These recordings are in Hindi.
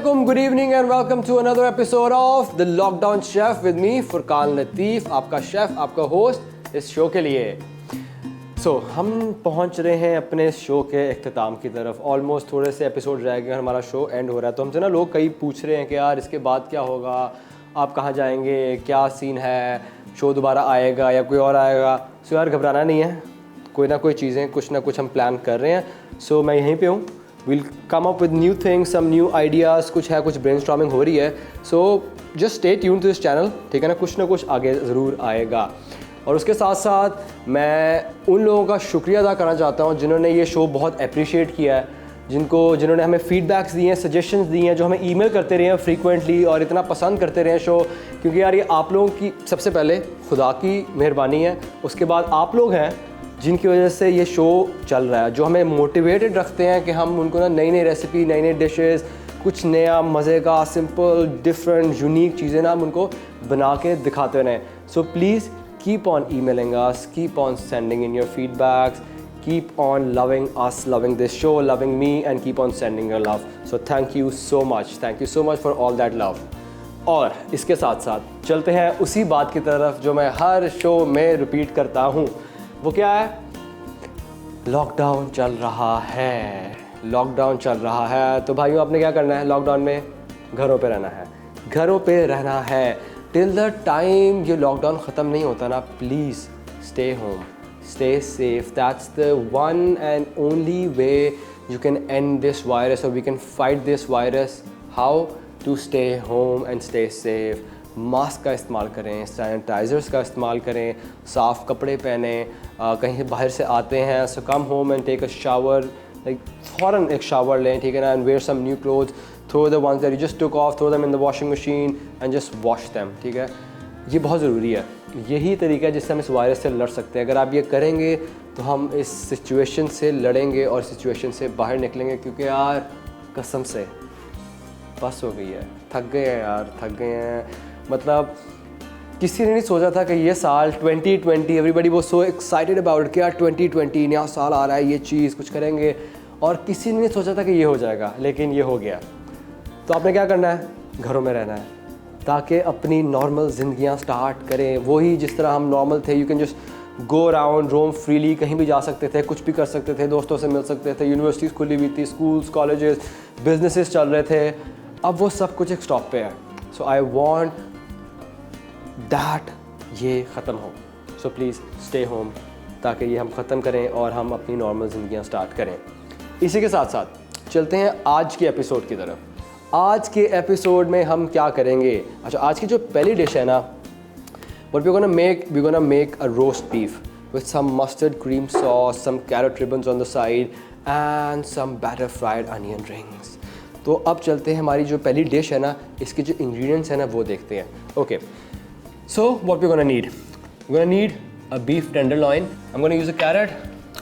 Assalamualaikum, good evening and welcome to another episode of The Lockdown Chef with me Furqan लतीफ़, आपका शेफ़, आपका होस्ट इस शो के लिए। हम पहुंच रहे हैं अपने शो के अख्ताम की तरफ। ऑलमोस्ट थोड़े से एपिसोड रह गए, हमारा शो एंड हो रहा है। तो हमसे ना लोग कई पूछ रहे हैं कि यार इसके बाद क्या होगा, आप कहाँ जाएंगे, क्या सीन है, शो दोबारा आएगा या कोई और आएगा। यार घबराना नहीं है, कोई ना कोई चीज़ें कुछ ना कुछ हम प्लान कर रहे हैं। मैं यहीं पे हूँ, we'll come up with new things, some new ideas, कुछ है, कुछ brainstorming हो रही है। just stay tuned to this channel, ठीक है ना, कुछ ना कुछ आगे ज़रूर आएगा। और उसके साथ साथ मैं उन लोगों का शुक्रिया अदा करना चाहता हूँ जिन्होंने ये शो बहुत अप्रिशिएट किया है, जिन्होंने हमें फीडबैक्स दिए हैं, सजेशंस दिए हैं, जो हमें ईमेल करते रहे हैं फ्रीक्वेंटली और इतना पसंद करते रहे हैं शो। क्योंकि यार ये आप लोगों की सबसे पहले खुदा की मेहरबानी है, उसके बाद आप लोग हैं जिनकी वजह से ये शो चल रहा है, जो हमें मोटिवेटेड रखते हैं कि हम उनको ना नई नई रेसिपी, नई नई डिशेस, कुछ नया मज़े का, सिंपल, डिफरेंट, यूनिक चीज़ें ना हम उनको बना के दिखाते रहें। Please keep on emailing us, keep on sending in your feedbacks, keep on loving us, loving this show, loving me, and keep on sending your love. So thank you so much for all that love. और इसके साथ साथ चलते हैं उसी बात की तरफ जो मैं हर शो में रिपीट करता हूँ। वो क्या है? लॉकडाउन चल रहा है, लॉकडाउन चल रहा है। तो भाइयों, आपने क्या करना है लॉकडाउन में? घरों पे रहना है, घरों पे रहना है टिल द टाइम ये लॉकडाउन ख़त्म नहीं होता ना। Please stay home, stay safe, that's the one and only way you can end this virus और we can fight this virus. How? To stay home and stay safe. Mask का इस्तेमाल करें, सैनिटाइज़र्स का इस्तेमाल करें, साफ़ कपड़े पहने, कहीं बाहर से आते हैं so come home and take a shower, like फ़ौरन एक शावर लें, ठीक है ना, and wear some new clothes, throw the ones that you just took off, throw them in the washing machine and just wash them, ठीक है। ये बहुत ज़रूरी है, यही तरीका है जिससे हम इस वायरस से लड़ सकते हैं। अगर आप ये करेंगे तो हम इस सिचुएशन से लड़ेंगे और सिचुएशन से बाहर निकलेंगे। क्योंकि यार कसम से बस हो गई है, थक गए हैं यार, थक गए हैं। मतलब किसी ने नहीं सोचा था कि ये साल 2020, everybody was so excited about कि यार 2020 नया साल आ रहा है, ये चीज़ कुछ करेंगे, और किसी ने नहीं सोचा था कि ये हो जाएगा, लेकिन ये हो गया। तो आपने क्या करना है? घरों में रहना है ताकि अपनी नॉर्मल ज़िंदगियाँ स्टार्ट करें, वही जिस तरह हम नॉर्मल थे। You can just go around, roam freely, कहीं भी जा सकते थे, कुछ भी कर सकते थे, दोस्तों से मिल सकते थे, यूनिवर्सिटीज़ खुली हुई थी, स्कूल्स, कॉलेजेस, बिजनेसेस चल रहे थे। अब वो सब कुछ एक स्टॉप पे है। सो आई वॉन्ट दैट ये ख़त्म हो। सो प्लीज़ स्टे होम ताकि ये हम ख़त्म करें और हम अपनी नॉर्मल ज़िंदगियाँ स्टार्ट करें। इसी के साथ साथ चलते हैं आज के एपिसोड की तरफ। आज के एपिसोड में हम क्या करेंगे? अच्छा, आज की जो पहली डिश है ना, what we're gonna make a roast beef with some mustard cream sauce, some carrot ribbons on the side and some batter fried onion rings. तो अब चलते हैं हमारी जो पहली डिश है ना, इसके जो इंग्रेडिएंट्स हैं ना वो देखते हैं। Okay, so what we're gonna need? We're gonna need a beef tenderloin. I'm gonna use a carrot,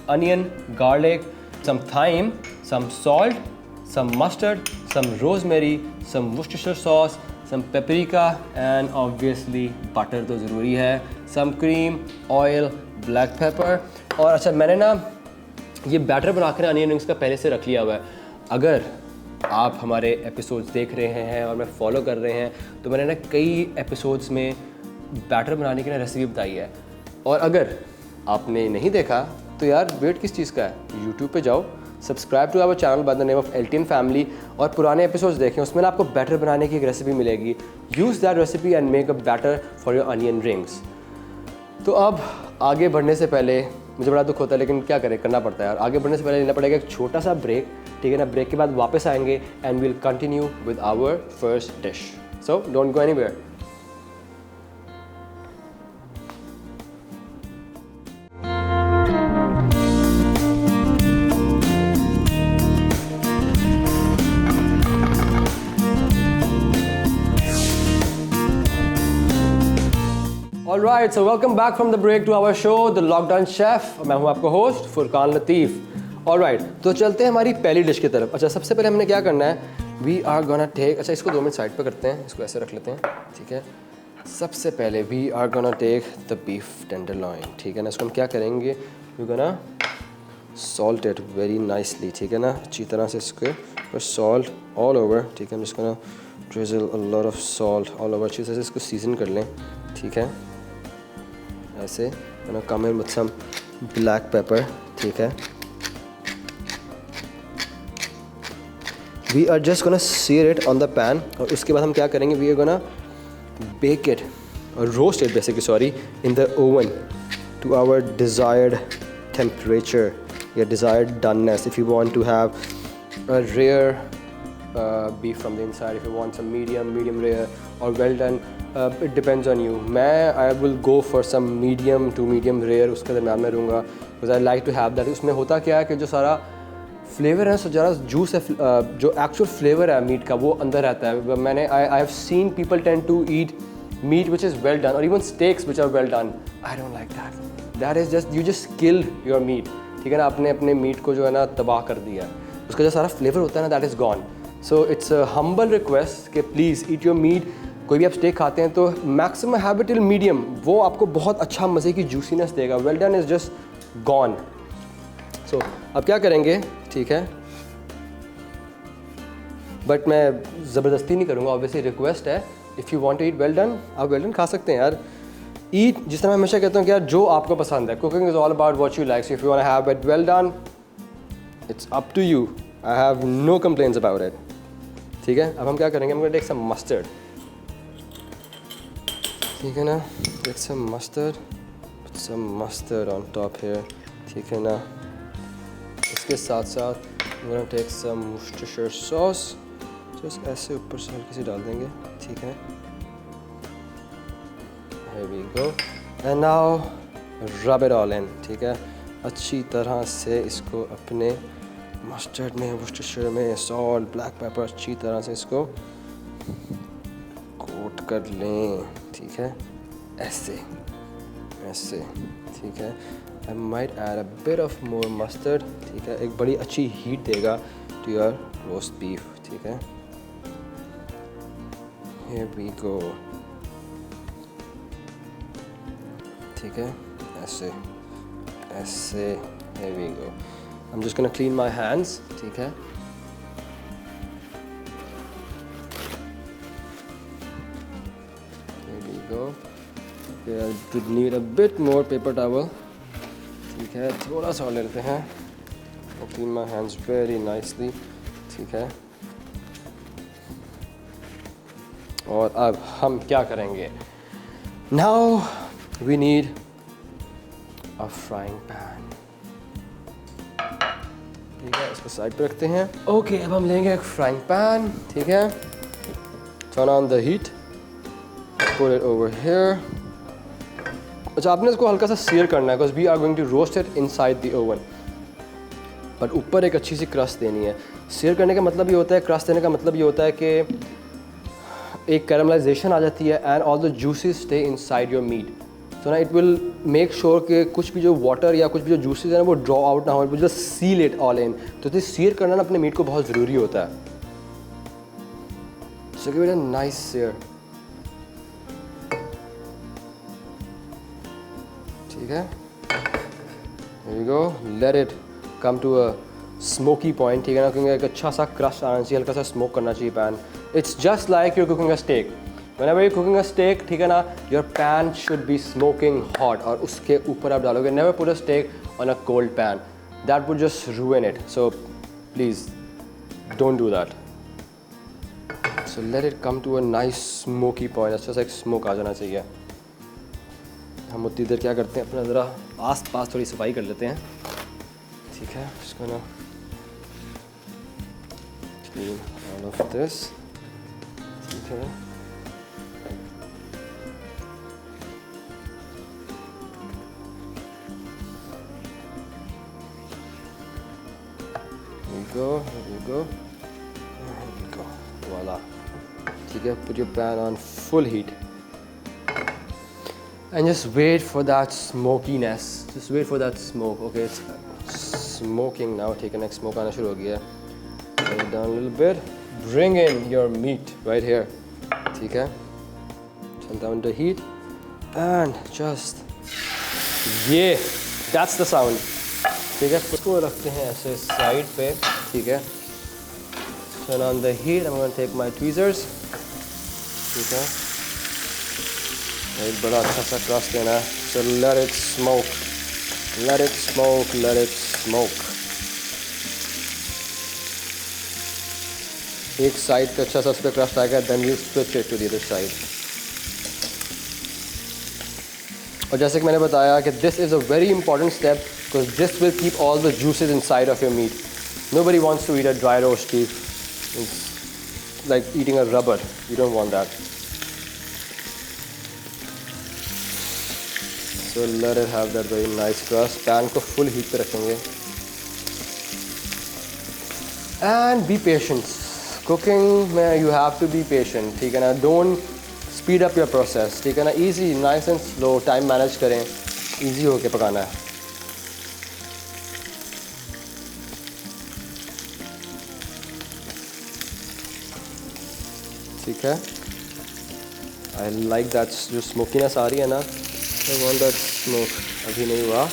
onion, garlic, some thyme, some salt, some mustard, some rosemary, some Worcestershire sauce, some paprika and obviously butter तो ज़रूरी है, some cream, oil, black pepper। और अच्छा, मैंने ना ये बैटर बना कर अनियन रिंग्स का पहले से रख लिया हुआ है। अगर आप हमारे एपिसोड्स देख रहे हैं और मैं फॉलो कर रहे हैं तो मैंने ना कई एपिसोड्स में बैटर बनाने की ना रेसिपी बताई है। और अगर आपने नहीं देखा तो यार वेट किस चीज़ का है? यूट्यूब पे जाओ, subscribe to our channel by the name of LTN family और पुराने एपिसोड्स देखें, उसमें ना आपको बैटर बनाने की एक रेसिपी मिलेगी। Use that recipe and make a batter for your onion rings. तो अब आगे बढ़ने से पहले, मुझे बड़ा दुख होता है लेकिन क्या करें, करना पड़ता है यार। आगे बढ़ने से पहले लेना पड़ेगा एक छोटा सा ब्रेक, ठीक है ना। ब्रेक के बाद वापस आएंगे and will continue with our first dish. So don't go anywhere. Alright, so welcome back from the break to our show, The Lockdown Chef। मैं हूँ आपका होस्ट फुरकान लतीफ़। Alright, तो चलते हैं हमारी पहली डिश की तरफ। अच्छा, सबसे पहले हमने क्या करना है? We are gonna take, अच्छा इसको 2 मिनट साइड पे करते हैं, इसको ऐसे रख लेते हैं, ठीक है। सबसे पहले we are gonna take the beef tenderloin, ठीक है ना। इसको हम क्या करेंगे? We're gonna salt it very nicely, ठीक है ना। अच्छी तरह से इसको पर सॉल्ट ऑल ओवर, ठीक है। I'm just gonna drizzle a lot of salt all over, अच्छे से इसको सीजन कर लें, ठीक है। ऐसे gonna come in with some black pepper, ठीक है। We are just gonna sear it on the pan, और उसके बाद हम क्या करेंगे, we are gonna bake it or roast it basically, sorry, in the oven to our desired temperature, your desired doneness. If you want to have a rare beef from the inside, if you want some medium rare or well done, it depends on you. I will go for some medium to medium rare, उसके दरम्यान में रहूँगा, because I like to have that. उसमें होता क्या है कि जो सारा फ्लेवर है, ज़रा जूस है, जो एक्चुअल फ्लेवर है मीट का वो अंदर रहता है। I have seen people tend to eat meat which is well done, और even steaks which are well done. I don't like that is just you just kill your meat, ठीक है ना। आपने अपने मीट को जो है ना तबाह कर दिया, उसका जो सारा फ्लेवर होता है ना, that is gone. So it's a humble request कि प्लीज़ ईट योर मीट। कोई भी आप स्टेक खाते हैं तो maximum have it till medium, वो आपको बहुत अच्छा मज़े की जूसीनेस देगा। Well done is just gone. So अब क्या करेंगे, ठीक है, बट मैं ज़बरदस्ती नहीं करूँगा, ऑब्वियसली रिक्वेस्ट है। If you want to eat well done, आप वेल डन खा सकते हैं यार। ईट जिस तरह मैं हमेशा कहता हूँ कि यार जो आपको पसंद है, cooking is all about what you like. So if you want to have it well done, it's up to you, I have no complaints about it, ठीक है। अब हम क्या करेंगे, हम टेक सम मस्टर्ड, ठीक है ना। Take some mustard on top here, ठीक है ना। इसके साथ साथ I'm gonna take some Worcestershire sauce, just ऐसे ऊपर से हल्की सी डाल देंगे, ठीक है। Here we go, and now rub it all in, ठीक है। अच्छी तरह से इसको अपने मस्टर्ड में, Worcestershire में, सॉल्ट, ब्लैक पेपर, अच्छी तरह से इसको कोट कर लें, ठीक है। ऐसे, ठीक है। I might add a bit of more mustard, ठीक है। एक बड़ी अच्छी हीट देगा to your roast beef, ठीक है। Here we go, ठीक है। ऐसे, here we go. I'm just gonna clean my hands, ठीक है। Here we go. Okay, I would need a bit more paper towel, ठीक है। थोड़ा सा ले लेते हैं, clean my hands very nicely, ठीक है। और अब हम क्या करेंगे, now we need a frying pan, ठीक है। इसको साइड पे रखते हैं। ओके, अब हम लेंगे एक फ्राइंग पैन, ठीक है। Turn on the heat, put it over here. अच्छा, आपने इसको हल्का सा सीयर करना है, because we are going to roast it inside the oven, but ऊपर एक अच्छी सी क्रस्ट देनी है। सीयर करने का मतलब ये होता है, क्रस्ट देने का मतलब ये होता है कि एक कैरमलाइजेशन आ जाती है and all the juices stay inside your meat. So ना इट विल मेक श्योर कि कुछ भी जो वाटर या कुछ भी जो जूसेस है ना वो ड्रॉ आउट ना हो, it will just seal it all in. तो this सीयर करना ना अपने मीट को बहुत ज़रूरी होता है। So give it a nice sear, ठीक है। Here we go, let it come to a smoky point, ठीक है ना, क्योंकि एक अच्छा सा क्रस्ट आना चाहिए, हल्का सा स्मोक करना चाहिए pan. It's just like you're cooking a steak. Whenever you're cooking a steak, ठीक है ना, your pan should be smoking hot, और उसके ऊपर आप डालोगे। Never put a steak on a cold pan. That would just ruin it. So please don't do that. So let it come to a nice smoky point. अच्छा सा एक स्मोक आ जाना चाहिए। हम उतनी देर क्या करते हैं, अपना ज़रा आस पास थोड़ी सफाई कर लेते हैं, ठीक है। इसको ना क्लीन ऑल ऑफ दिस, ठीक है। Here we go, voila, ठीक है। Put your pan on full heat and just wait for that smokiness, just wait for that smoke. Okay, it's smoking now, ठीक है ना, smoke आना शुरू हो गया है। Turn it down a little bit, bring in your meat right here, ठीक है। Turn down the heat and just that's the sound, ठीक है। उसको रखते हैं ऐसे साइड पे, ठीक है। turn on the heat. I'm going to take my tweezers. ठीक है, एक बड़ा अच्छा सा क्रस्ट देना है. So let it smoke, let it smoke, let it smoke. एक साइड पे अच्छा सा उस पर क्रस्ट आएगा, then you switch it to the other side. और जैसे कि मैंने बताया कि this is a very important step because this will keep all the juices inside of your meat. Nobody wants to eat a dry roast beef. It's like eating a rubber. You don't want that. So let it have that very nice crust. Pan को full heat पे रखेंगे. And be patient. Cooking में you have to be patient. ठीक है ना? Don't speed up your process. ठीक है ना? Easy, nice and slow. Time manage करें. Easy होके पकाना है. ठीक है. I like that जो smokiness आ रही है ना. I want that smoke. अभी नहीं हुआ.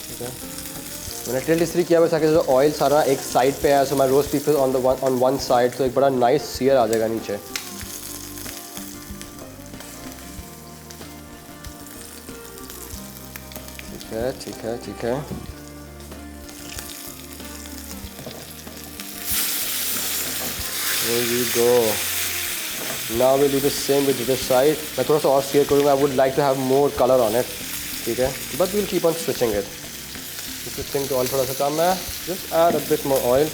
ठीक है. मैंने टिल्ट इसलिए किया वैसा कि जो ऑयल सारा एक साइड पे है, so my roast beef is on one side, तो एक बड़ा nice sear आ जाएगा नीचे. ठीक है, ठीक है, ठीक है. There we go. Now we'll do the same with this side. मैं थोड़ा सा और sear करूँगा. I would like to have more color on it. ठीक है. But we'll keep on switching it. Switching to oil थोड़ा सा कम है. Just add a bit more oil.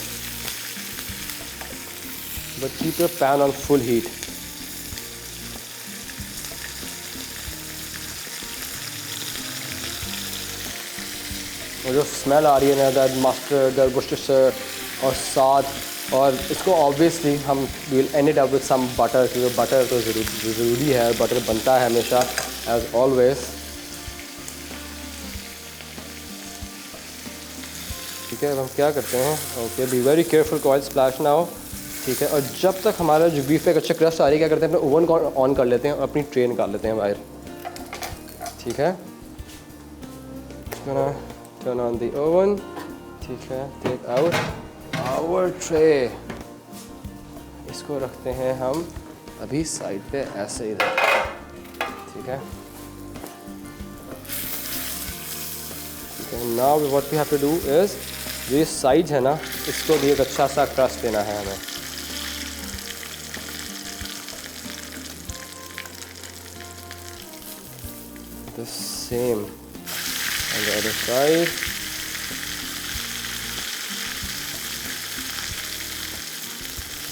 But keep your pan on full heat. और जो स्मेल आ रही है ना, दैट मस्टर्ड, दैट वर्सेस्टर और साथ, और इसको ऑब्वियसली हम will end it up with some butter, क्योंकि बटर तो ज़रूरी है. बटर बनता है हमेशा एज ऑलवेज. ठीक है. अब हम क्या करते हैं, okay, be very careful, oil splash ना हो. ठीक है. और जब तक हमारा जो बीफ पे एक अच्छा क्रस्ट आ रही है, क्या करते हैं, अपने ओवन को ऑन कर लेते हैं और अपनी ट्रे निकाल लेते हैं बाहर. ठीक है. Turn on the oven. ठीक है. Take out our tray. इसको रखते हैं हम अभी साइड पे ऐसे ही. ठीक है. ठीक है. Now what we have to do is ये साइड है ना, इसको भी एक अच्छा सा क्रस्ट देना है हमें. The same on the other side.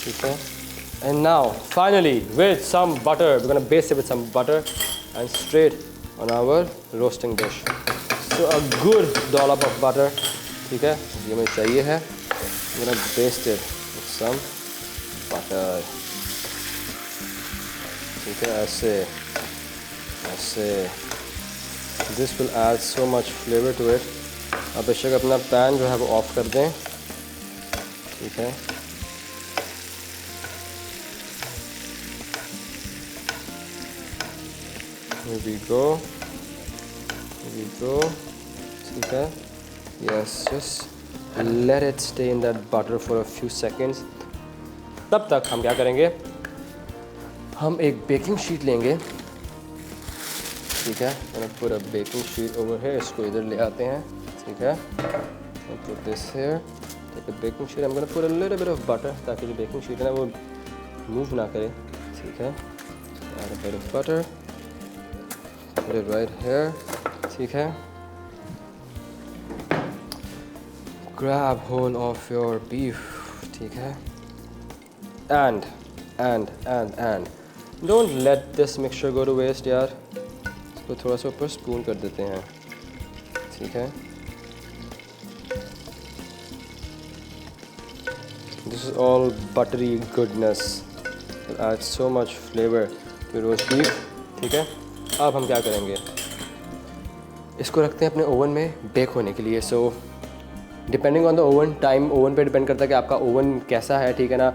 ठीक है. And now finally with some butter, we're gonna baste it with some butter and straight on our roasting dish. So a good dollop of butter. ठीक है. ये मुझे चाहिए है. I'm gonna baste it with some butter. ठीक है. ऐसे ऐसे. This will add so much flavor to it. आप बेशक अपना पैन जो है वो ऑफ कर दें. ठीक है. Here we go. Here we go. ठीक है. Yes, just let it stay in that butter for a few seconds. तब तक हम क्या करेंगे, हम एक बेकिंग शीट लेंगे. ठीक है. मैंने पूरा बेकिंग शीट ओवर है, इसको इधर ले आते हैं. ठीक है. put this here. Take a baking sheet. I'm gonna put a little bit of butter ताकि जो बेकिंग शीट है ना वो मूव ना करे. ठीक है. Add a bit of butter. Put it right here. ठीक है. Grab hold of your beef. ठीक है. And don't let this mixture go to waste यार. इसको थोड़ा सा ऊपर स्पून कर देते हैं. ठीक है. This is all buttery goodness. It adds so much flavor to roast beef. ठीक है. अब हम क्या करेंगे, इसको रखते हैं अपने ओवन में बेक होने के लिए. So depending on the oven, time oven पे डिपेंड करता है कि आपका ओवन कैसा है. ठीक है ना.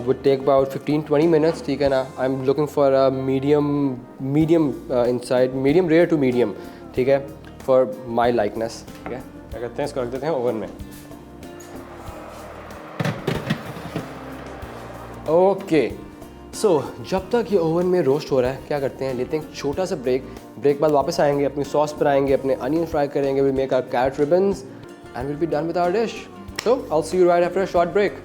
Would take about 15-20 minutes. ठीक है ना. I am looking for a medium inside, medium rare to medium. ठीक है. For my likeness. ठीक है. क्या करते हैं, इसको रख देते हैं ओवन में. ओके, सो जब तक ये ओवन में रोस्ट हो रहा है, क्या करते हैं, लेते हैं एक छोटा सा ब्रेक बाद वापस आएंगे, अपनी सॉस पर आएंगे, अपने अनियन फ्राई करेंगे, will make our carrot ribbons and will be done with our dish. So I will see you right after a short break.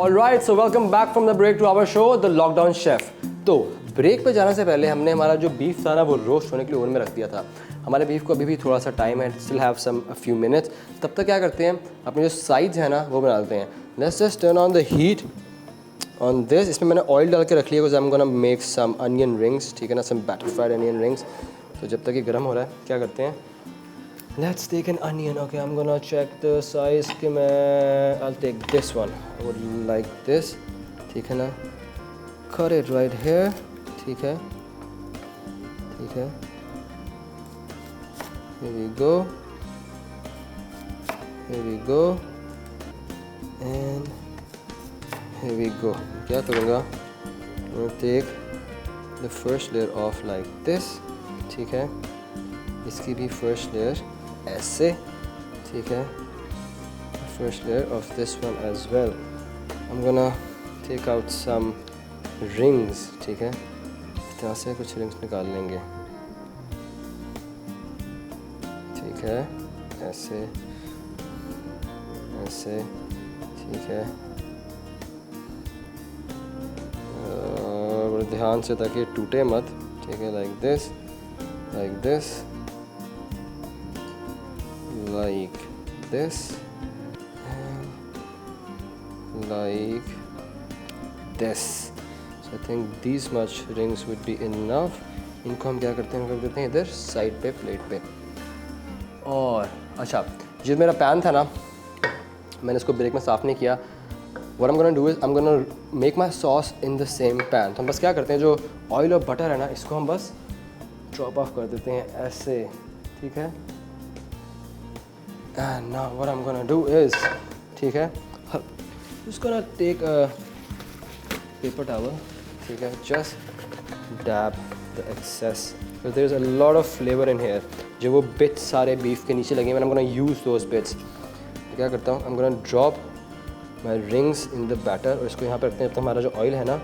Alright, so welcome back from the break to our show, The Lockdown Chef. तो ब्रेक पे जाने से पहले हमने हमारा जो बीफ था ना वो रोस्ट होने के लिए ओवन में रख दिया था. हमारे बीफ को अभी भी थोड़ा सा टाइम है, still have some a few minutes. तब तक क्या करते हैं, अपने जो साइड्स हैं ना वो बना लेते हैं. Let's just turn on the heat on this. इसमें मैंने ऑयल डाल के रख लिया, because I am gonna make some onion rings, ठीक है ना, some batter fried onion rings. तो जब तक ये गर्म हो रहा है, क्या करते हैं, let's take an onion. Okay, I'm gonna check the size कि मैं I'll take this one. I would like this. ठीक है ना, cut it right here. ठीक है, ठीक है. Here we go. Here we go. And here we go. क्या करूँगा, I'm gonna take the first layer off like this. ठीक है, इसकी भी first layer ऐसे, ठीक है, first layer of this one as well. I'm gonna take out some rings, ठीक है, इस तरह से कुछ रिंग्स निकाल लेंगे, ठीक है, ऐसे ऐसे, ठीक है, और ध्यान से ताकि टूटे मत, ठीक है, like this, like this, like this and like this. So I think these much rings would be enough. इनको हम क्या करते हैं, रख देते हैं इधर साइड पे प्लेट पे. और अच्छा, ये मेरा पैन था ना, मैंने इसको ब्रेक में साफ़ नहीं किया. What I'm gonna do is I'm gonna make my sauce in the same pan. तो हम बस क्या करते हैं, जो ऑयल और बटर है ना, इसको हम बस ड्रॉप ऑफ कर देते हैं ऐसे, ठीक है. And now what I'm gonna do is, ठीक है, just gonna take a paper towel, ठीक है, just dab the excess because there is a lot of flavor in here. जो वो bits सारे beef के नीचे लगे हैं, I'm gonna use those bits. क्या करता हूँ, I'm gonna drop my rings in the batter और इसको यहाँ पे रखते हैं. तब हमारा जो ऑयल है ना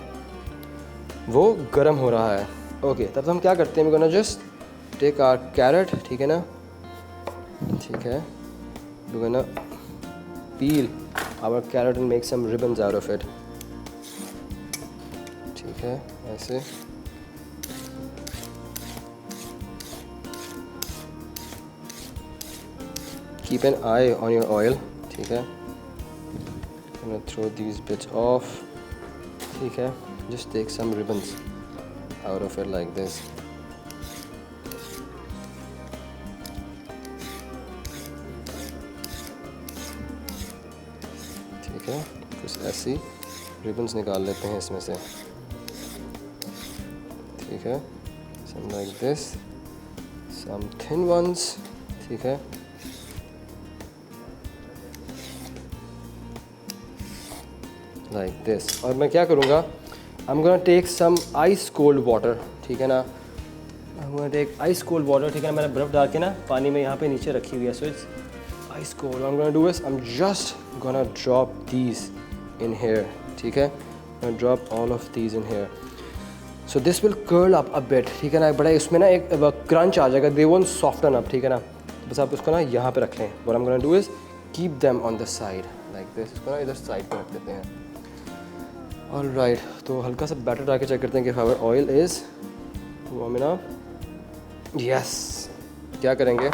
वो गर्म हो रहा है. ओके, तब हम क्या करते हैं, we're gonna just take our carrot, ठीक है ना, ठीक है, we're gonna peel our carrot and make some ribbons out of it. ठीक है, ऐसे. Keep an eye on your oil, ठीक है. I'm gonna throw these bits off, ठीक है. Just take some ribbons out of it like this. ठीक है, कुछ ऐसी रिबन्स निकाल लेते हैं इसमें से, ठीक है, some like this, some thin ones, ठीक है, like this. और मैं क्या करूँगा, I'm gonna take some ice cold water, ठीक है ना, I'm gonna take ice cold water, ठीक है ना, मैंने बर्फ़ डाल के ना पानी में यहाँ पे नीचे रखी हुई है, so it's ice cold. What I'm gonna do is I'm just gonna drop these in here, ठीक है, I'm gonna drop all of these in here. So this will curl up a bit, ठीक है ना, बड़ा इसमें ना एक क्रंच आ जाएगा, they won't soften up, ठीक है ना. बस आप उसको ना यहाँ पे रख लें. What I'm gonna do is keep them on the side like this. इसको ना इधर साइड पे रख देते हैं. Alright, तो हल्का सा बैटर डाल के चेक करते हैं कि our oil is warm enough. Yes. क्या करेंगे,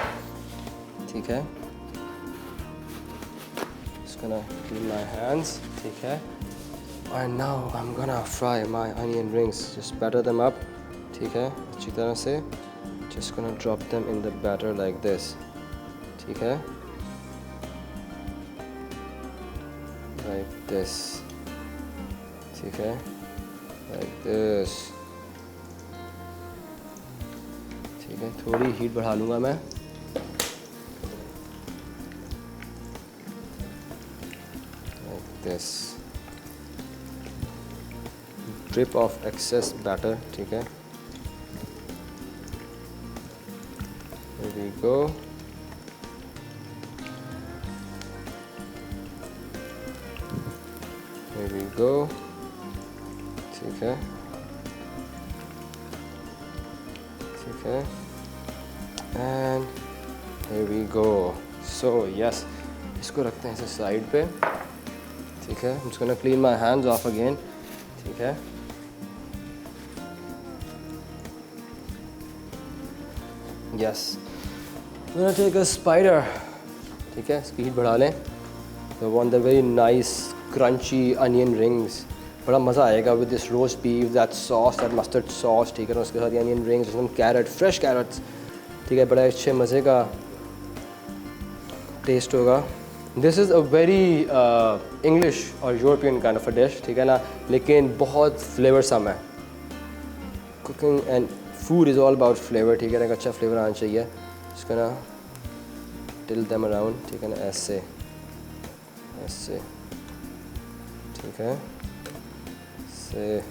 ठीक है, gonna clean my hands, ठीक है. And now I'm gonna fry my onion rings. Just batter them up, ठीक है, अच्छी तरह से. Just gonna drop them in the batter like this, ठीक है, like this, ठीक है, like this, ठीक है. थोड़ी हीट बढ़ा लूँगा मैं. this. Drip off excess batter, ठीक है। Here we go. Here we go. ठीक है, ठीक है। And here we go. So yes, इसको रखते हैं ऐसे साइड पे, ठीक है। I'm just gonna clean my hands off again, ठीक है। Yes, I'm gonna take a spider, ठीक है। स्पीड बढ़ा लें। I want the very nice crunchy onion rings. बड़ा मज़ा आएगा with this roast beef, that sauce, that mustard sauce, ठीक है ना। उसके साथ ये onion rings, some carrot, fresh carrots, ठीक है। बड़ा अच्छे मज़े का टेस्ट होगा। This is a very English और European kind of a dish, ठीक है ना, लेकिन बहुत फ्लेवर सम है। Cooking and food is all about flavour, ठीक है ना। एक अच्छा फ्लेवर आना चाहिए। इसका ना टिल देम अराउंड, ठीक है ना, ऐसे ऐसे, ठीक है, ऐसे,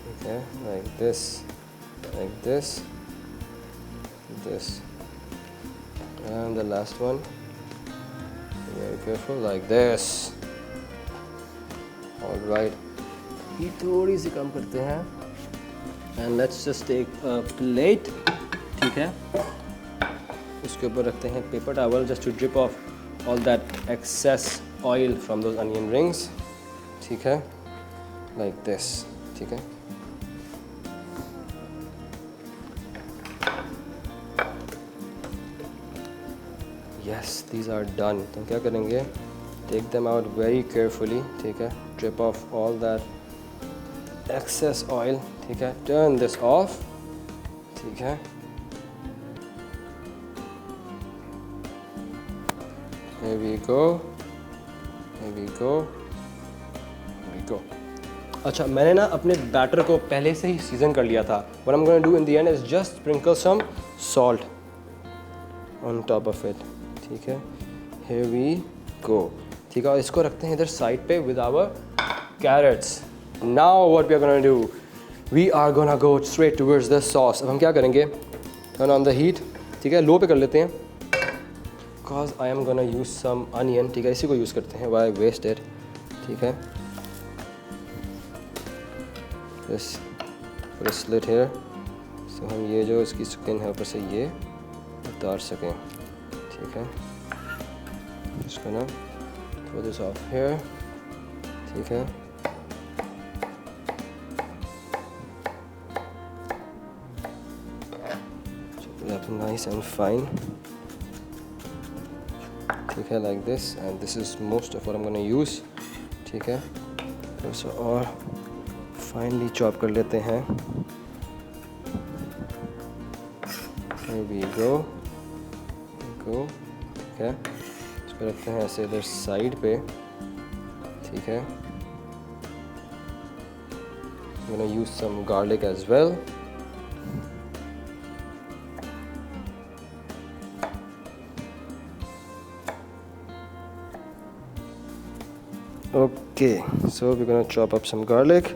ठीक है, like this, this, and the last one, be very careful, like this. All right, ये थोड़ी सी कम करते हैं and let's just take a plate, ठीक है। उसके ऊपर रखते हैं paper towel just to drip off all that excess oil from those onion rings, ठीक है, like this, ठीक है। Yes, these are done. तो हम क्या करेंगे, take them out very carefully, ठीक है, drip off all that excess oil, ठीक है, turn this off, ठीक है। Here we go, here we go, here we go. अच्छा, मैंने ना अपने बैटर को पहले से ही सीजन कर लिया था। What I'm going to do in the end is just sprinkle some salt on top of it, ठीक है। Here we go, ठीक है। और इसको रखते हैं इधर साइड पे with our carrots. Now what we are gonna do, we are gonna go straight towards the sauce. अब हम क्या करेंगे, turn on the heat, ठीक है, लो पे कर लेते हैं because I am gonna use some onion, ठीक है। इसी को यूज़ करते हैं, why waste it, ठीक है। Just put a slit here, so हम ये जो इसकी स्किन है ऊपर से ये उतार सकें, ठीक है। Just gonna throw this off here, ठीक है। Chop it up nice and fine, ठीक है, like this, and this is most of what I'm gonna use, ठीक है। थोड़ा सा और फाइनली चॉप कर लेते हैं। Here we go, ठीक है। इसको रखते हैं ऐसे इधर साइड पे, ठीक है। I'm gonna use some garlic as well. Okay, so we're gonna chop up some garlic.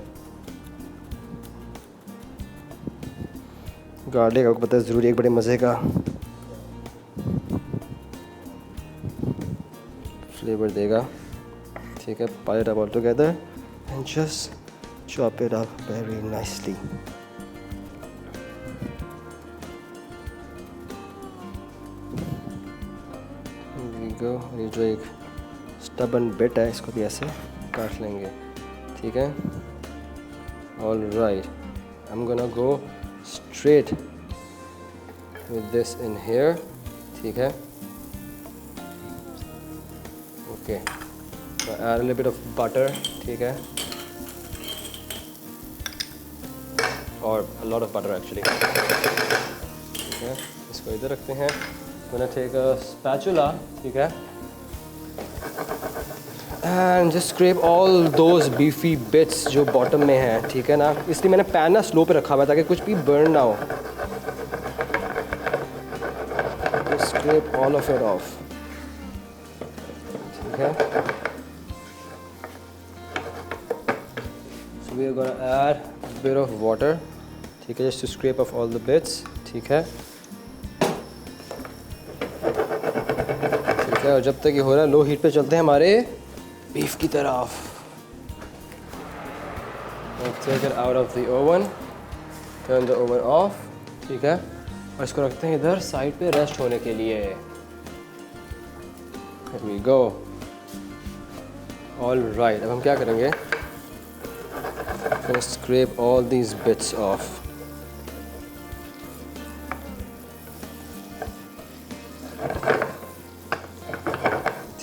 Garlic आपको पता है ज़रूरी एक बड़े मज़े का फ्लेवर देगा, ठीक है। pile it up all together and just chop it up very nicely. Here we go. ये जो एक stubborn bit है इसको भी ऐसे काट लेंगे, ठीक है। All right, I'm gonna go straight with this in here, ठीक है। Okay, so add a little bit of butter, ठीक है, or a lot of butter actually, ठीक है। इसको इधर रखते हैं। I'm gonna take a spatula, ठीक है, and just scrape all those beefy bits जो bottom में है, ठीक है ना। इसलिए मैंने पैन ना स्लो पे रखा हुआ है ताकि कुछ भी बर्न ना हो। Just scrape all of it off, ठीक है। We are gonna add bit of water, ठीक है, just to scrap off all the bits, ठीक है। ठीक है, और जब तक ये हो रहा है लो हीट पे चलते हैं हमारे बीफ की तरफ। Take it out of the oven, turn the oven off, ठीक है, और इसको रखते हैं इधर साइड पे रेस्ट होने के लिए। Here we go. All right, अब हम क्या करेंगे, gonna scrape all these bits off.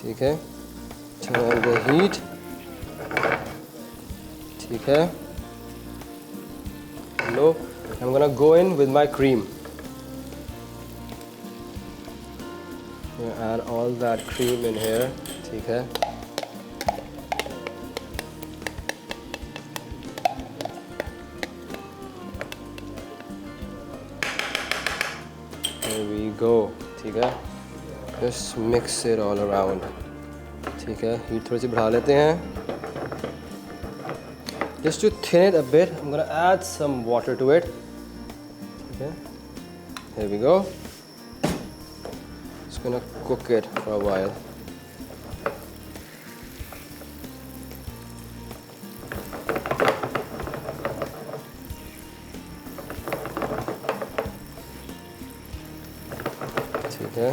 ठीक है, turn on the heat, ठीक है, लो, I'm gonna go in with my cream. Add all that cream in here, ठीक है। There we go, ठीक है, just mix it all around, ठीक है। हीट थोड़ी सी बढ़ा लेते हैं, just to thin it a bit, I'm gonna add some water to it, ठीक है। Here we go. Just gonna cook it for a while. ठीक है,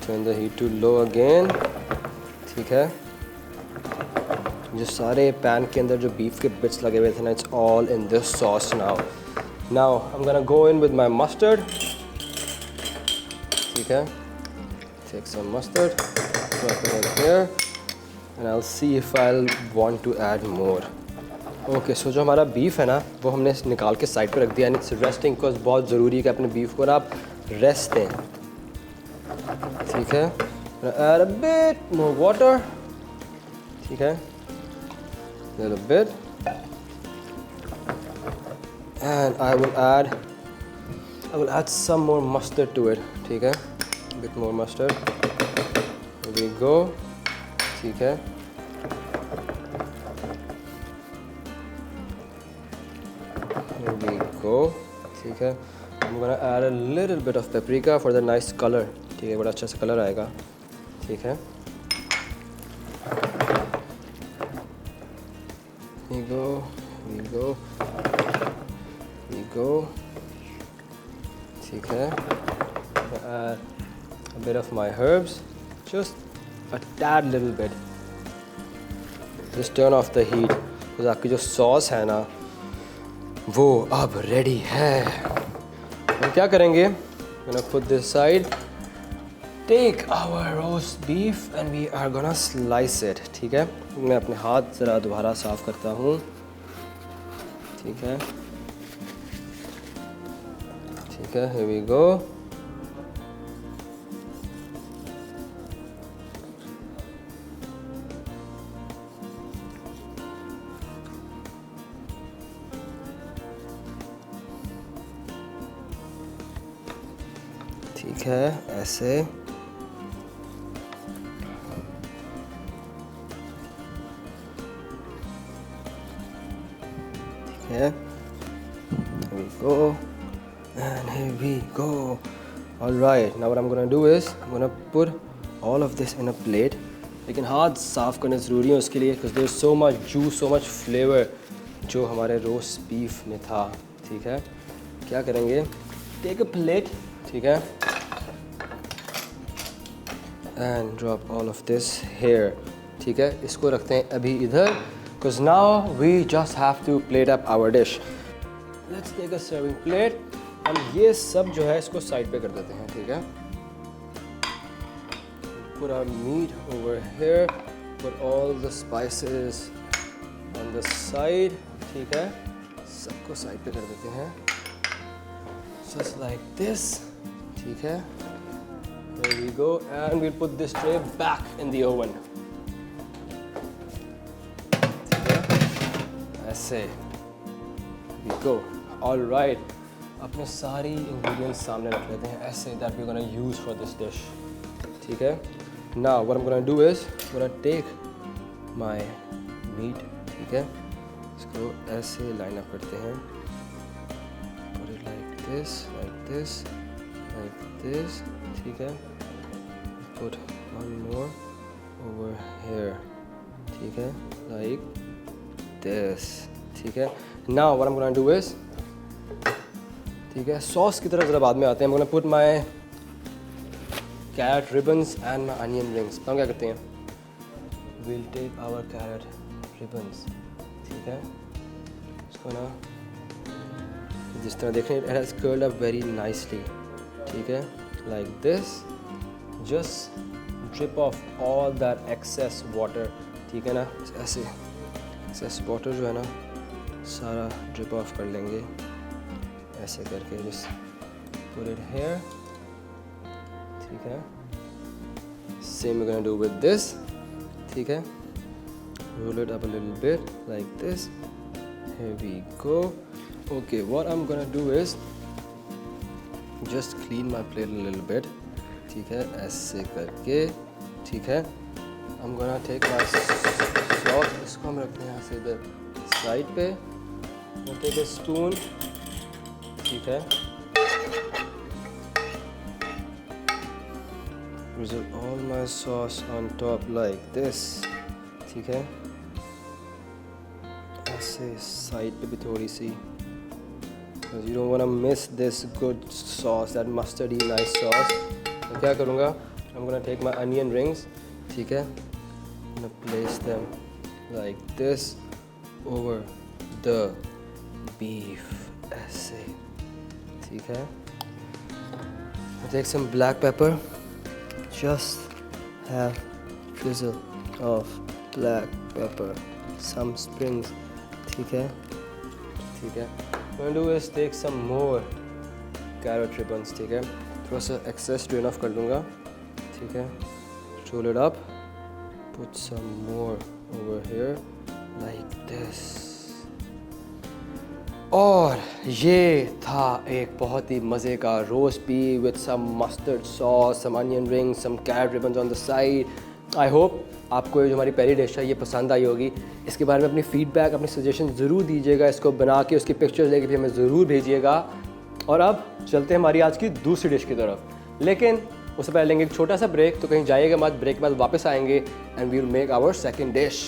turn the heat to low again, ठीक है। जो सारे पैन के अंदर जो बीफ के बिट्स लगे हुए थे ना, it's all in this sauce now. Now I am gonna go in with my mustard, ठीक है। Take some mustard, drop it in here and I'll see if I'll want to add more. Okay, so जो हमारा बीफ है ना वो हमने निकाल के साइड पे रख दिया, एंड इट्स रेस्टिंग, बिकॉज बहुत ज़रूरी है कि अपने बीफ को ना आप रेस्ट दें, ठीक है। Add a bit more water, ठीक है, little bit, and I will add some more mustard to it, ठीक है, bit more mustard, here we go, ठीक है। Here we go, ठीक है। I'm gonna add a little bit of paprika for the nice color, ठीक है, बड़ा अच्छा सा कलर आएगा, ठीक है। we go, ठीक है। Add a bit of my herbs, just a tad little bit, just turn off the heat, because आपकी जो सॉस है ना वो अब रेडी है। हम क्या करेंगे, gonna put this side, take our roast beef and we are gonna slice it, ठीक है। मैं अपने हाथ ज़रा दोबारा साफ़ करता हूँ, ठीक है, ठीक है। here we go, ठीक है, ऐसे, here we go, and here we go. All right, now what I'm gonna do is I'm gonna put all of this in a plate. लेकिन हाथ साफ़ करने ज़रूरी है उसके लिए, because there's so much juice, so much flavor जो हमारे रोस्ट बीफ में था, ठीक है। क्या करेंगे, take a plate, ठीक है, and drop all of this here, ठीक है। इसको रखते हैं अभी इधर, because now we just have to plate up our dish. Let's take a serving plate, and ये सब जो है इसको साइड पे कर देते हैं, ठीक है। Put our meat over here, put all the spices on the side, ठीक है, सबको साइड पे कर देते हैं, just like this, ठीक है। There we go, and we'll put this tray back in the oven. ऐसे we go. All right, अपने सारी ingredients सामने रख लेते हैं ऐसे, that we're gonna use for this dish, ठीक है। Now what I'm gonna do is I'm gonna take my meat, ठीक है, इसको ऐसे लाइन अप करते हैं, put it like this, like this, ठीक है. Put one more over here, ठीक है, like this, ठीक है. Now what I'm gonna do is, ठीक है, सॉस की तरफ ज़रा बाद में आते हैं. I'm gonna put my carrot ribbons and my onion rings. तो हम क्या करते हैं, we'll take our carrot ribbons, ठीक है, इसको ना जिस तरह देखें, it has curled up very nicely, ठीक है, like this. Just drip off all that excess water, ठीक है ना, ऐसे excess water जो है ना सारा drip off कर लेंगे ऐसे करके. just put it here, ठीक है. Same we're gonna do with this, ठीक है. Roll it up a little bit like this. Here we go. Okay, what I'm gonna do is just clean my plate a little bit, ठीक है, ऐसे करके, ठीक है. I'm gonna take my sauce, इसको हम रखते हैं यहाँ से इधर साइड पे. I'm gonna take a spoon, ठीक है. Drizzle all my sauce on top like this, ठीक है. ऐसे साइड पे भी थोड़ी सी, because you don't want to miss this good sauce, that mustardy nice sauce. तो क्या करूँगा, I'm gonna take my onion rings, ठीक है. I'm gonna place them like this over the beef, ऐसे, ठीक है. I'll take some black pepper, just have drizzle of black pepper, some springs, ठीक है, ठीक है. What I'm gonna do is take some more carrot ribbons, ठीक है. थोड़ा सा excess drain off कर दूँगा, ठीक है. Roll it up, put some more over here like this. और ये था एक बहुत ही मज़े का roast beef with some mustard sauce, some onion rings, some carrot ribbons on the side. I hope आपको ये जो हमारी पहली डिश है ये पसंद आई होगी. इसके बारे में अपनी फीडबैक, अपनी सजेशन ज़रूर दीजिएगा. इसको बना के उसकी पिक्चर्स लेके भी हमें ज़रूर भेजिएगा. और अब चलते हैं हमारी आज की दूसरी डिश की तरफ. लेकिन उससे पहले लेंगे एक छोटा सा ब्रेक, तो कहीं जाइएगा मत. ब्रेक के बाद वापस आएंगे and we will make our second dish.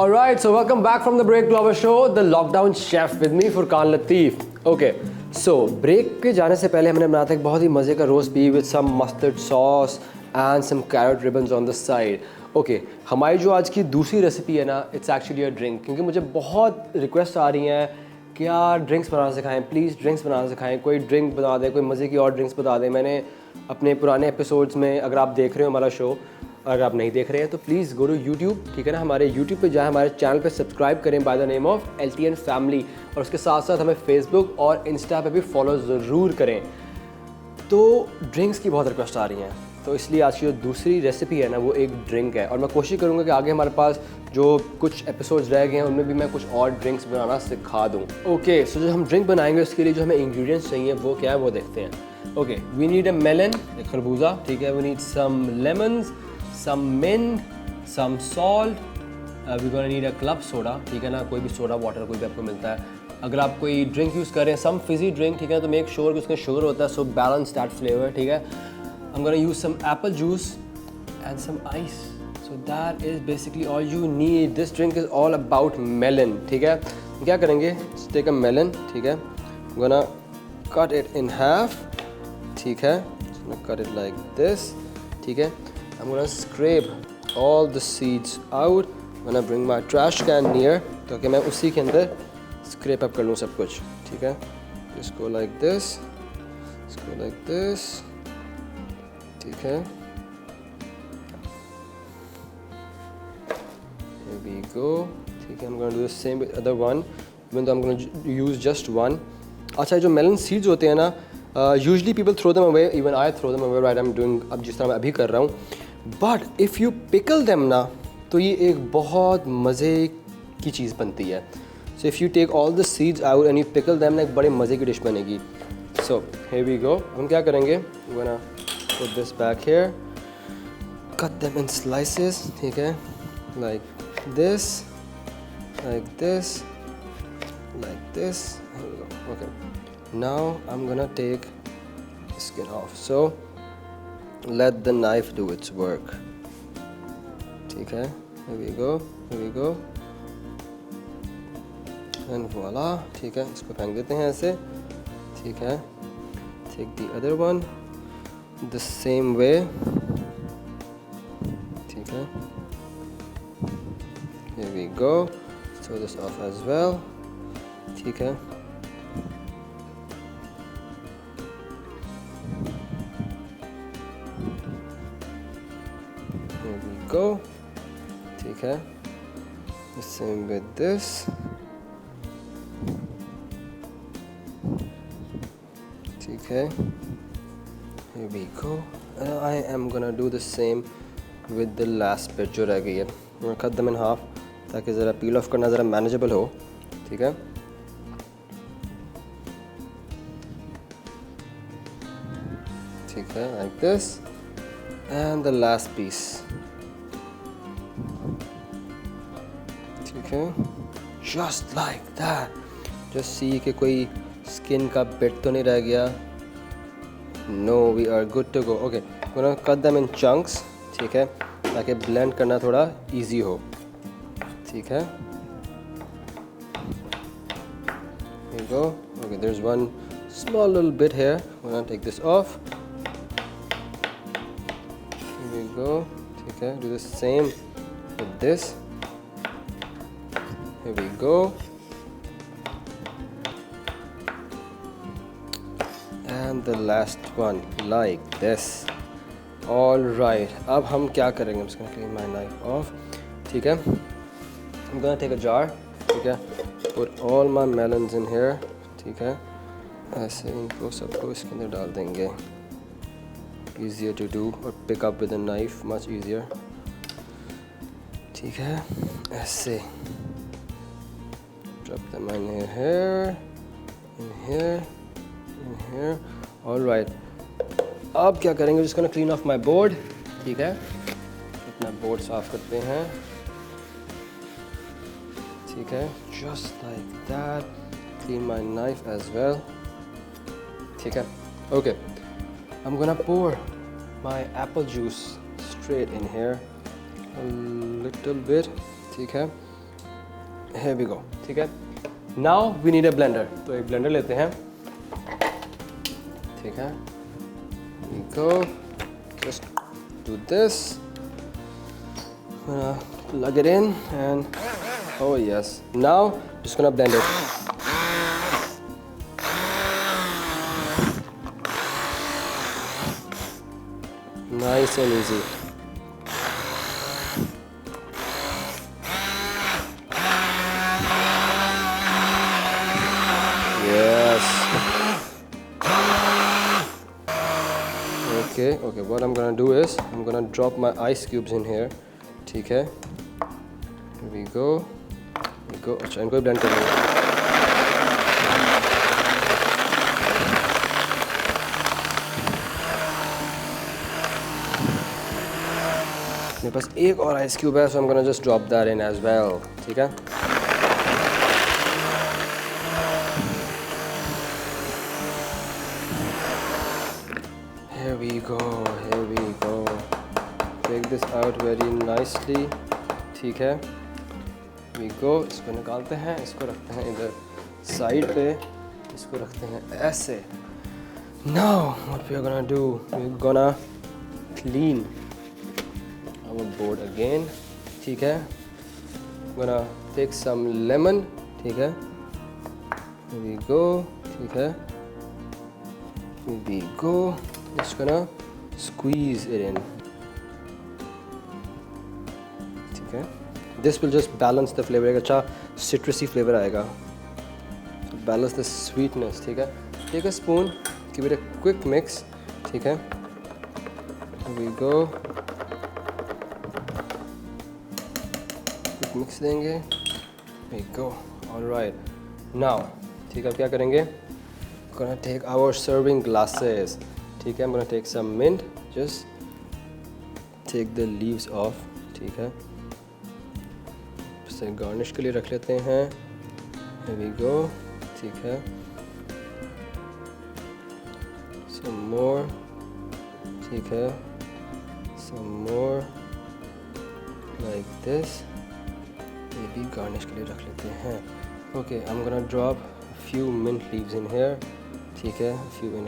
Alright, so welcome back from the break to our show, The Lockdown Chef with me, Furqan Lateef. Okay, so break पे जाने से पहले हमने बनाया था एक बहुत ही मज़े का roast beef with some mustard sauce and some carrot ribbons on the side. Okay, हमारी जो आज की दूसरी रेसिपी है ना, it's actually a drink, क्योंकि मुझे बहुत रिक्वेस्ट आ रही हैं कि यार ड्रिंक्स बनाना सिखाएं, प्लीज़ ड्रिंक्स बनाना सिखाएं, कोई ड्रिंक बता दें, कोई मज़े की और ड्रिंक्स बता दें. मैंने अपने पुराने एपिसोड्स में, अगर आप देख रहे हो हमारा शो, अगर आप नहीं देख रहे हैं तो प्लीज़ गो टू यूट्यूब, ठीक है ना. हमारे यूट्यूब पे जाएं, हमारे चैनल पे सब्सक्राइब करें bye the name of LTN family. और उसके साथ साथ हमें फेसबुक और इंस्टा पे भी फॉलो ज़रूर करें. तो ड्रिंक्स की बहुत रिक्वेस्ट आ रही हैं, तो इसलिए आज की जो दूसरी रेसिपी है ना वो एक ड्रिंक है. और मैं कोशिश करूँगा कि आगे हमारे पास जो कुछ एपिसोड्स रह गए हैं उनमें भी मैं कुछ और ड्रिंक्स बनाना सिखा दूँ. ओके, सो जो हम ड्रिंक बनाएंगे उसके लिए जो हमें इंग्रेडिएंट्स चाहिए वो क्या है वो देखते हैं. Okay, we need a melon, एक खरबूजा, ठीक है. We need some lemons, some mint, some salt, we're gonna need a club soda, ठीक है ना. कोई भी सोडा वाटर कोई भी आपको मिलता है. अगर आप कोई ड्रिंक यूज़ करें, some fizzy drink, ठीक है, तो मेक श्योर कि उसमें शुगर होता है, so balance that flavor, ठीक है. I'm gonna use some apple juice and some ice, so that is basically all you need. This drink is all about melon, ठीक है. क्या करेंगे, just take a melon, ठीक है. I'm gonna cut it in half, ठीक है. I'm gonna cut it like this, ठीक है. I'm gonna scrape all the seeds out. I'm gonna bring my trash can near, ताकि मैं उसी के अंदर scrape up कर लूँ सब कुछ, ठीक है. Just go like this, just go like this, ठीक है. Here we go, ठीक है. I'm gonna do the same with other one, even though I'm gonna use just one. अच्छा, जो melon seeds होते हैं ना, usually people throw them away, even I throw them away, right? I'm doing अब जिस तरह मैं अभी कर रहा हूँ. But if you pickle them ना तो ये एक बहुत मज़े की चीज़ बनती है. So if you take all the seeds out and you pickle them ना एक बड़े मज़े की डिश बनेगी. So here we go. हम क्या करेंगे, gonna put this back here, cut them in slices. ठीक है, like this, like this, like this. Here we go. Okay, now I'm gonna take the skin off, so let the knife do its work. ठीक है, here we go, here we go, and voila. ठीक है, इसको फेंक देते हैं ऐसे. ठीक है, take the other one the same way. ठीक है, here we go. Throw this off as well. ठीक है, here we go. ठीक है, the same with this. ठीक है, here we go. I am gonna do the same with the last bit जो रह गई है. I'm gonna cut them in half ताकि ज़रा पील ऑफ करना ज़रा मैनेजेबल हो. ठीक है, ठीक है, like this. And the last piece. ठीक है, just like that. Just see कि कोई स्किन का बिट तो नहीं रह गया. No, we are good to go. Okay, gonna cut them in chunks. ठीक है, ताकि ब्लेंड करना थोड़ा इजी हो. ठीक है, here you go. Okay, there's one small little bit here. I'm gonna take this off. Here we go. ठीक है, do the same with this. Here we go. And the last one like this. All right. अब हम क्या करेंगे? I'm just gonna clean my knife off. ठीक है, I'm gonna take a jar. ठीक है, put all my melons in here. ठीक है, ऐसे इनको सबको इसके अंदर डाल देंगे. Easier to do or pick up with a knife, much easier. ठीक है, ऐसे drop them in here, in here, in here. All right. अब क्या करेंगे? Just gonna clean off my board. ठीक है, अपना बोर्ड साफ करते हैं. ठीक है, just like that. Clean my knife as well. ठीक है, okay. I'm gonna pour my apple juice straight in here, a little bit. ठीक है, here we go. ठीक है, now we need a blender. तो एक blender लेते हैं. ठीक है, here we go. Just do this. Plug it in and oh yes. Now just gonna blend it. Nice and easy. Yes. Okay, okay. What I'm gonna do is I'm gonna drop my ice cubes in here. ठीक है, here we go. Here we go. अच्छा, इनको blend करेंगे. मेरे पास एक और आइस क्यूब है, so I'm gonna just drop that in as well. ठीक है, here we go, here we go. Take this out very nicely. ठीक है, we go. इसको निकालते हैं, इसको रखते हैं इधर साइड पे, इसको रखते हैं ऐसे. Now what we are gonna do? We're gonna clean our board again. ठीक है, gonna take some lemon. ठीक है, here we go. ठीक है, here we go. Just gonna squeeze it in. ठीक है, this will just balance the flavor. एक अच्छा citrusy flavor आएगा. Balance the sweetness. ठीक है, take a spoon, give it a quick mix. ठीक है, here we go. एक मिक्स देंगे, वी गो, ऑलराइट। नाउ ठीक है, अब क्या करेंगे, gonna take our serving glasses, ठीक है। I'm gonna take some mint, just take the leaves off, ठीक है। इसे गार्निश के लिए रख लेते हैं, here we go, ठीक है। some more, ठीक है, some more like this, ये भी गार्निश के लिए रख लेते हैं। okay, I'm gonna drop a few mint leaves in here, ठीक है, a few in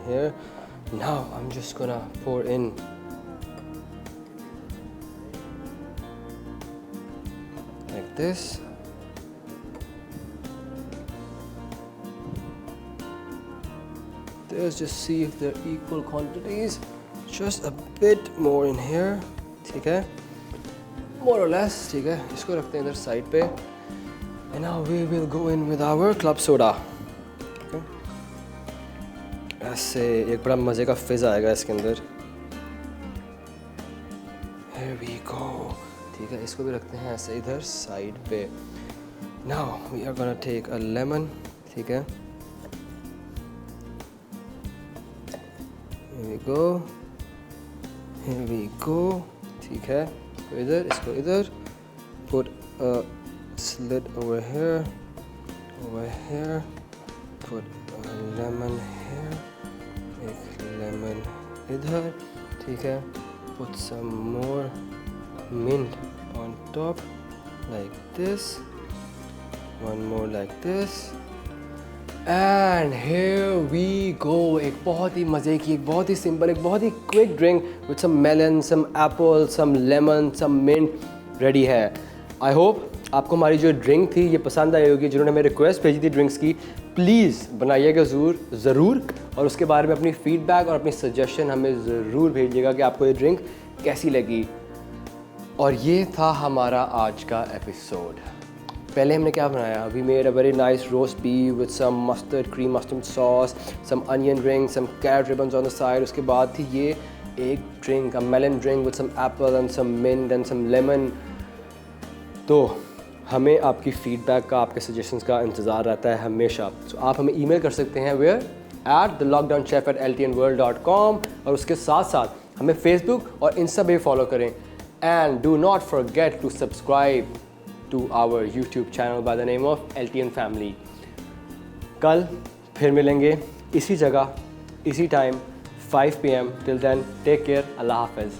here. Now I'm just gonna pour in like this. Just see if they're equal quantities. Just a bit more in here, ठीक है, more or less, ठीक है। इसको रखते हैं इधर साइड पे। And now we will go in with our club soda. Okay. ऐसे एक बड़ा मज़े का फिज़ आएगा इसके अंदर। Here we go, ठीक है। इसको भी रखते हैं ऐसे इधर साइड पे। Now we are gonna take a lemon, ठीक है। Here we go, here we go, ठीक है। इसको इधर, put a slit over here, put a lemon here, एक lemon इधर, ठीक है। Put some more mint on top like this, one more like this, and here we go। एक बहुत ही मज़े की, एक बहुत ही सिंपल, एक बहुत ही quick drink with some melon, some apple, some lemon, some mint ready है। आई होप आपको हमारी जो ड्रिंक थी ये पसंद आई होगी। जिन्होंने हमें रिक्वेस्ट भेजी थी ड्रिंक्स की, प्लीज़ बनाइएगा ज़रूर, और उसके बारे में अपनी फ़ीडबैक और अपनी सजेशन हमें ज़रूर भेजिएगा कि आपको ये ड्रिंक कैसी लगी। और ये था हमारा आज का एपिसोड। पहले हमने क्या बनाया, we made a very nice roast beef with some mustard cream mustard sauce, some onion ring, some carrot ribbons on the side. उसके बाद थी ये एक drink, a melon drink with some apple and some mint and some lemon. तो हमें आपकी फ़ीडबैक का, आपके सजेशंस का इंतज़ार रहता है हमेशा। तो आप हमें ईमेल कर सकते हैं where@thelockdownchef@ltnworld.com, और उसके साथ साथ हमें फेसबुक और इंस्टा पे फॉलो करें। And do not forget to subscribe to our YouTube channel by the name of LTN Family। कल फिर मिलेंगे इसी जगह, इसी time, 5 PM। Till then, take care. Allah Hafiz।